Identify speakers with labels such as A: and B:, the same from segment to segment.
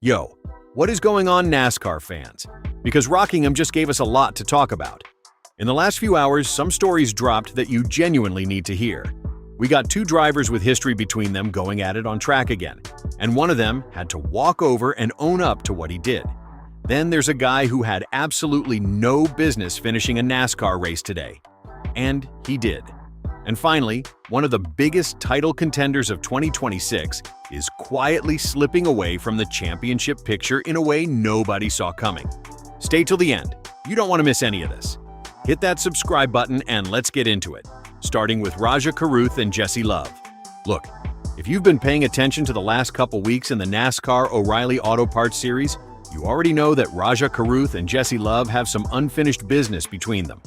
A: Yo, what is going on, NASCAR fans? Because Rockingham just gave us a lot to talk about. In the last few hours, some stories dropped that you genuinely need to hear. We got two drivers with history between them going at it on track again, and one of them had to walk over and own up to what he did. Then there's a guy who had absolutely no business finishing a NASCAR race today. And he did. And finally, one of the biggest title contenders of 2026 is quietly slipping away from the championship picture in a way nobody saw coming. Stay till the end. You don't want to miss any of this. Hit that subscribe button and let's get into it, starting with Rajah Caruth and Jesse Love. Look, if you've been paying attention to the last couple weeks in the NASCAR O'Reilly Auto Parts series, you already know that Rajah Caruth and Jesse Love have some unfinished business between them.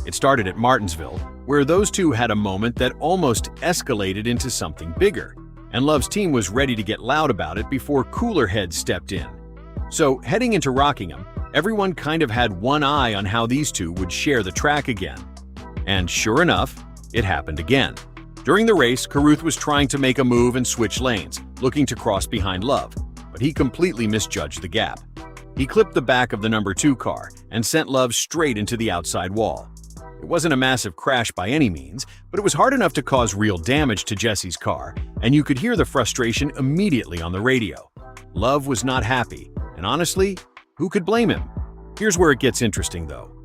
A: It started at Martinsville, where those two had a moment that almost escalated into something bigger, and Love's team was ready to get loud about it before cooler heads stepped in. So, heading into Rockingham, everyone kind of had one eye on how these two would share the track again. And sure enough, it happened again. During the race, Caruth was trying to make a move and switch lanes, looking to cross behind Love, but he completely misjudged the gap. He clipped the back of the number 2 car and sent Love straight into the outside wall. It wasn't a massive crash by any means, but it was hard enough to cause real damage to Jesse's car, and you could hear the frustration immediately on the radio. Love was not happy, and honestly, who could blame him? Here's where it gets interesting though.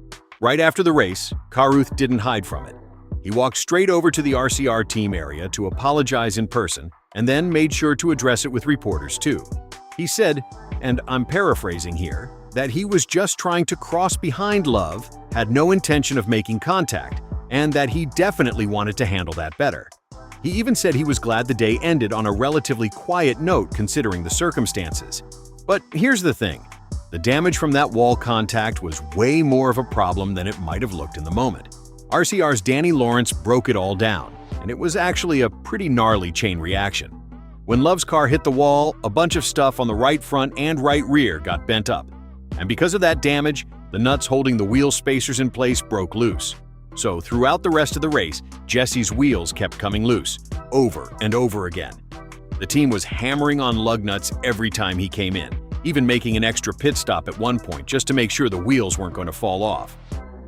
A: Right after the race, Caruth didn't hide from it. He walked straight over to the RCR team area to apologize in person, and then made sure to address it with reporters too. He said, and I'm paraphrasing here, that he was just trying to cross behind Love, had no intention of making contact, and that he definitely wanted to handle that better. He even said he was glad the day ended on a relatively quiet note considering the circumstances. But here's the thing, the damage from that wall contact was way more of a problem than it might have looked in the moment. RCR's Danny Lawrence broke it all down, and it was actually a pretty gnarly chain reaction. When Love's car hit the wall, a bunch of stuff on the right front and right rear got bent up. And because of that damage, the nuts holding the wheel spacers in place broke loose. So throughout the rest of the race, Jesse's wheels kept coming loose, over and over again. The team was hammering on lug nuts every time he came in, even making an extra pit stop at one point just to make sure the wheels weren't going to fall off.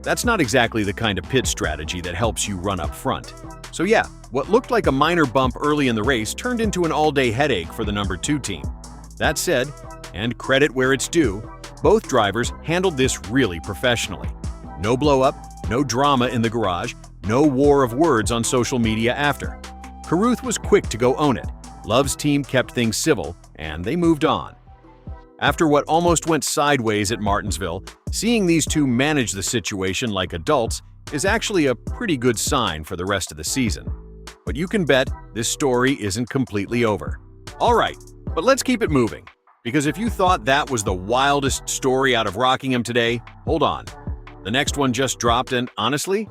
A: That's not exactly the kind of pit strategy that helps you run up front. So yeah, what looked like a minor bump early in the race turned into an all-day headache for the number 2 team. That said, and credit where it's due, both drivers handled this really professionally. No blow-up, no drama in the garage, no war of words on social media after. Caruth was quick to go own it. Love's team kept things civil, and they moved on. After what almost went sideways at Martinsville, seeing these two manage the situation like adults is actually a pretty good sign for the rest of the season. But you can bet this story isn't completely over. Alright, but let's keep it moving. Because if you thought that was the wildest story out of Rockingham today, hold on. The next one just dropped and, honestly,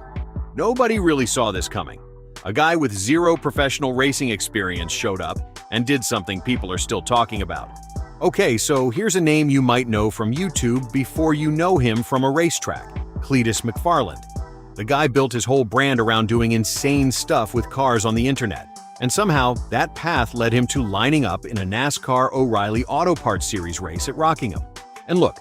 A: nobody really saw this coming. A guy with zero professional racing experience showed up and did something people are still talking about. Okay, so here's a name you might know from YouTube before you know him from a racetrack, Cletus McFarland. The guy built his whole brand around doing insane stuff with cars on the internet. And somehow, that path led him to lining up in a NASCAR O'Reilly Auto Parts Series race at Rockingham. And look,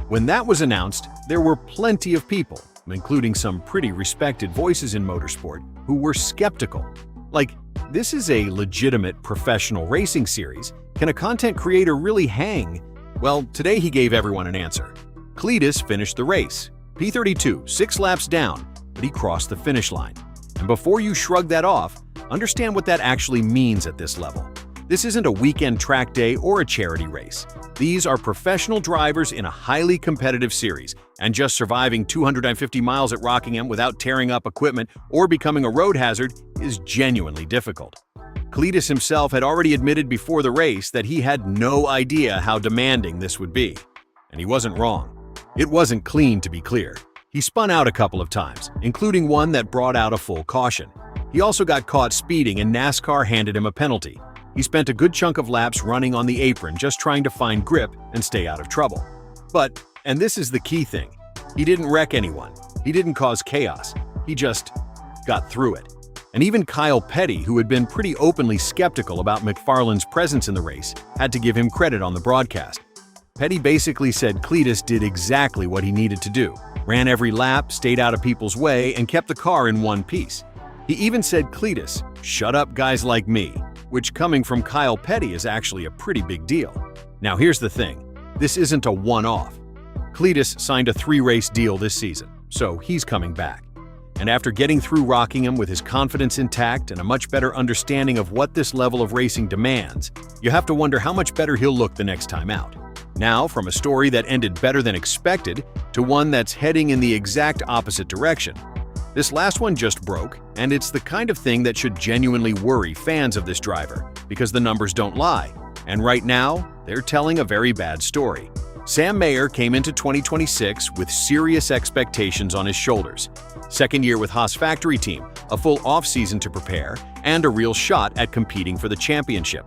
A: when that was announced, there were plenty of people, including some pretty respected voices in motorsport, who were skeptical. Like, this is a legitimate professional racing series. Can a content creator really hang? Well, today he gave everyone an answer. Cletus finished the race. P32, 6 laps down, but he crossed the finish line. And before you shrug that off, understand what that actually means at this level. This isn't a weekend track day or a charity race. These are professional drivers in a highly competitive series, and just surviving 250 miles at Rockingham without tearing up equipment or becoming a road hazard is genuinely difficult. Cletus himself had already admitted before the race that he had no idea how demanding this would be. And he wasn't wrong. It wasn't clean, to be clear. He spun out a couple of times, including one that brought out a full caution. He also got caught speeding and NASCAR handed him a penalty. He spent a good chunk of laps running on the apron just trying to find grip and stay out of trouble. But, and this is the key thing, he didn't wreck anyone. He didn't cause chaos. He just got through it. And even Kyle Petty, who had been pretty openly skeptical about McFarland's presence in the race, had to give him credit on the broadcast. Petty basically said Cletus did exactly what he needed to do, ran every lap, stayed out of people's way, and kept the car in one piece. He even said Cletus, "Shut up guys like me," which coming from Kyle Petty is actually a pretty big deal. Now here's the thing, this isn't a one-off. Cletus signed a 3-race deal this season, so he's coming back. And after getting through Rockingham with his confidence intact and a much better understanding of what this level of racing demands, you have to wonder how much better he'll look the next time out. Now, from a story that ended better than expected to one that's heading in the exact opposite direction. This last one just broke, and it's the kind of thing that should genuinely worry fans of this driver, because the numbers don't lie. And right now, they're telling a very bad story. Sam Mayer came into 2026 with serious expectations on his shoulders. Second year with Haas factory team, a full off-season to prepare, and a real shot at competing for the championship.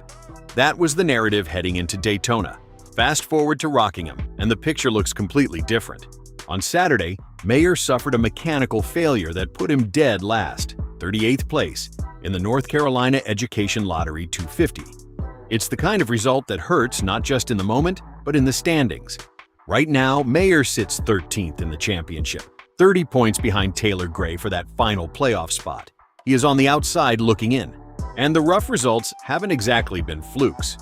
A: That was the narrative heading into Daytona. Fast forward to Rockingham, and the picture looks completely different. On Saturday, Mayer suffered a mechanical failure that put him dead last, 38th place, in the North Carolina Education Lottery 250. It's the kind of result that hurts not just in the moment, but in the standings. Right now, Mayer sits 13th in the championship, 30 points behind Taylor Gray for that final playoff spot. He is on the outside looking in. And the rough results haven't exactly been flukes.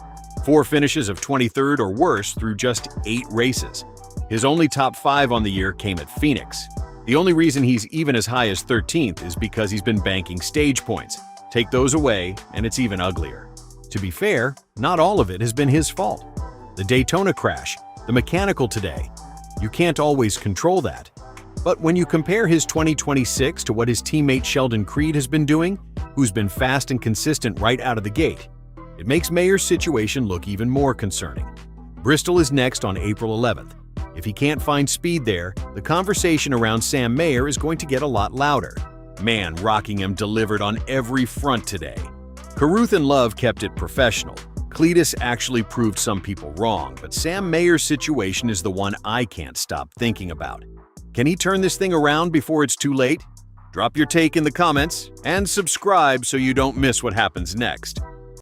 A: 4 finishes of 23rd or worse through just 8 races. His only top 5 on the year came at Phoenix. The only reason he's even as high as 13th is because he's been banking stage points. Take those away, and it's even uglier. To be fair, not all of it has been his fault. The Daytona crash, the mechanical today, you can't always control that. But when you compare his 2026 to what his teammate Sheldon Creed has been doing, who's been fast and consistent right out of the gate, it makes Mayer's situation look even more concerning. Bristol is next on April 11th. If he can't find speed there, the conversation around Sam Mayer is going to get a lot louder. Man, Rockingham delivered on every front today. Carruth and Love kept it professional. Cletus actually proved some people wrong, but Sam Mayer's situation is the one I can't stop thinking about. Can he turn this thing around before it's too late? Drop your take in the comments and subscribe so you don't miss what happens next.